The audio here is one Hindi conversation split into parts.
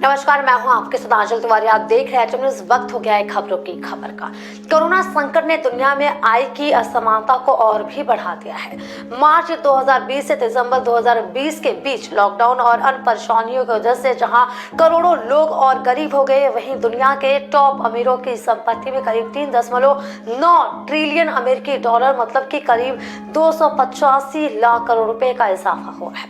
नमस्कार, मैं हूं आपके साथ आंचल तिवारी। आप देख रहे हैं इस वक्त हो गया है खबरों की खबर का। कोरोना संकट ने दुनिया में आय की असमानता को और भी बढ़ा दिया है। मार्च 2020 से दिसंबर 2020 के बीच लॉकडाउन और अन्य परेशानियों की वजह से जहां करोड़ों लोग और गरीब हो गए, वहीं दुनिया के टॉप अमीरों की संपत्ति में करीब 3.9 ट्रिलियन अमेरिकी डॉलर मतलब कि करीब 285 लाख करोड़ रुपए का इजाफा हुआ है।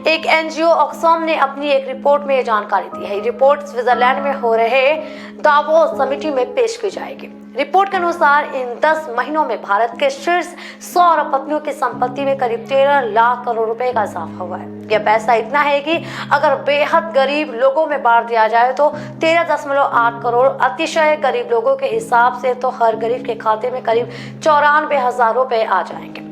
एक एनजीओ ऑक्सफैम ने अपनी एक रिपोर्ट में ये जानकारी दी है। रिपोर्ट स्विट्जरलैंड में हो रहे दावोस समिट में पेश की जाएगी। रिपोर्ट के अनुसार इन 10 महीनों में भारत के शीर्ष 100 अरबपतियों की संपत्ति में करीब 13 लाख करोड़ रुपए का इजाफा हुआ है। यह पैसा इतना है कि अगर बेहद गरीब लोगों में बांट दिया जाए तो 13.8 करोड़, अतिशय गरीब लोगों के हिसाब से तो हर गरीब के खाते में करीब 94,000 रुपए आ जाएंगे।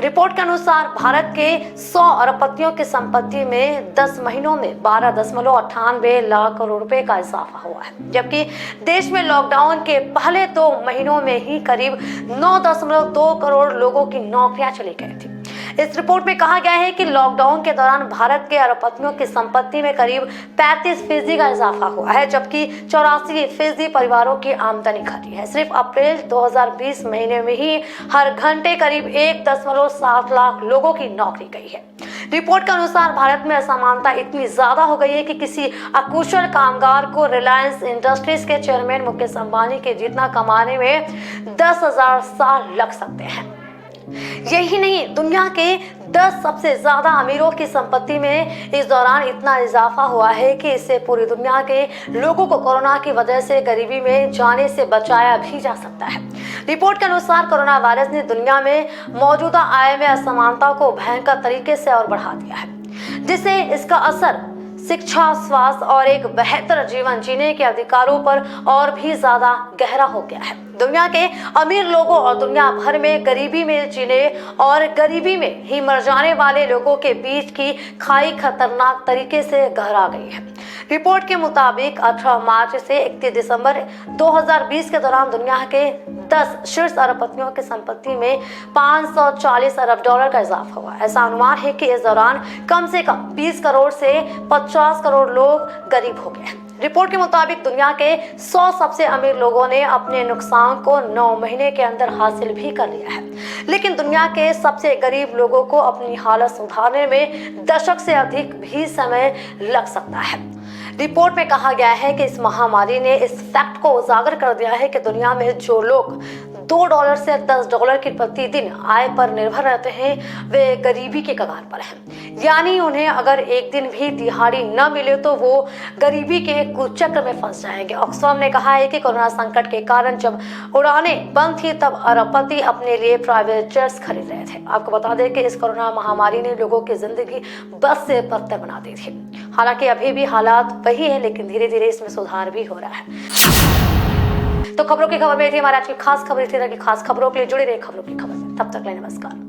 रिपोर्ट के अनुसार भारत के 100 अरबपतियों की संपत्ति में 10 महीनों में 12.98 लाख करोड़ रुपए का इजाफा हुआ है, जबकि देश में लॉकडाउन के पहले 2 महीनों में ही करीब 9.2 करोड़ लोगों की नौकरियां चली गई थी। इस रिपोर्ट में कहा गया है कि लॉकडाउन के दौरान भारत के अरबपतियों की संपत्ति में करीब 35% का इजाफा हुआ है, जबकि 84% परिवारों की आमदनी घटी है। सिर्फ अप्रैल 2020 महीने में ही हर घंटे करीब 1.7 लाख लोगों की नौकरी गई है। रिपोर्ट के अनुसार भारत में असमानता इतनी ज्यादा हो गई है कि किसी अकुशल कामगार को रिलायंस इंडस्ट्रीज के चेयरमैन मुकेश अंबानी के जितना कमाने में 10,000 साल लग सकते हैं। यही नहीं, दुनिया के 10 सबसे ज्यादा अमीरों की संपत्ति में इस दौरान इतना इजाफा हुआ है कि इससे पूरी दुनिया के लोगों को कोरोना की वजह से गरीबी में जाने से बचाया भी जा सकता है। रिपोर्ट के अनुसार कोरोना वायरस ने दुनिया में मौजूदा आय में असमानता को भयंकर तरीके से और बढ़ा दिया है, जिससे इसका असर शिक्षा, स्वास्थ्य और एक बेहतर जीवन जीने के अधिकारों पर और भी ज्यादा गहरा हो गया है। दुनिया के अमीर लोगों और दुनिया भर में गरीबी में जीने और गरीबी में ही मर जाने वाले लोगों के बीच की खाई खतरनाक तरीके से गहरा गई है। रिपोर्ट के मुताबिक 18 मार्च से 31 दिसंबर 2020 के दौरान दुनिया के 10 शीर्ष अरबपतियों की संपत्ति में 540 अरब डॉलर का इजाफा हुआ। ऐसा अनुमान है कि इस दौरान कम से कम 20 करोड़ से 50 करोड़ लोग गरीब हो गए। रिपोर्ट के मुताबिक दुनिया के 100 सबसे अमीर लोगों ने अपने नुकसान को 9 महीने के अंदर हासिल भी कर लिया है, लेकिन दुनिया के सबसे गरीब लोगों को अपनी हालत सुधारने में दशक से अधिक भी समय लग सकता है। रिपोर्ट में कहा गया है कि इस महामारी ने इस फैक्ट को उजागर कर दिया है कि दुनिया में जो लोग $2 से $10 की प्रतिदिन आय पर निर्भर रहते हैं, वे गरीबी के कगार पर हैं। यानी उन्हें अगर एक दिन भी दिहाड़ी न मिले तो वो गरीबी के कुचक्र में फंस जाएंगे। ऑक्सफैम ने कहा है कि कोरोना संकट के कारण जब उड़ानें बंद थी तब अरबपति अपने लिए प्राइवेट जेट्स खरीद रहे थे। आपको बता दें कि इस कोरोना महामारी ने लोगों की जिंदगी बस से बदतर बना दी थी। हालांकि अभी भी हालात वही है, लेकिन धीरे धीरे इसमें सुधार भी हो रहा है। तो खबरों की खबर में थी हमारी आज की खास खबर। इसी तरह की खास खबरों के लिए जुड़े रहे खबरों की खबर में। तब तक के लिए नमस्कार।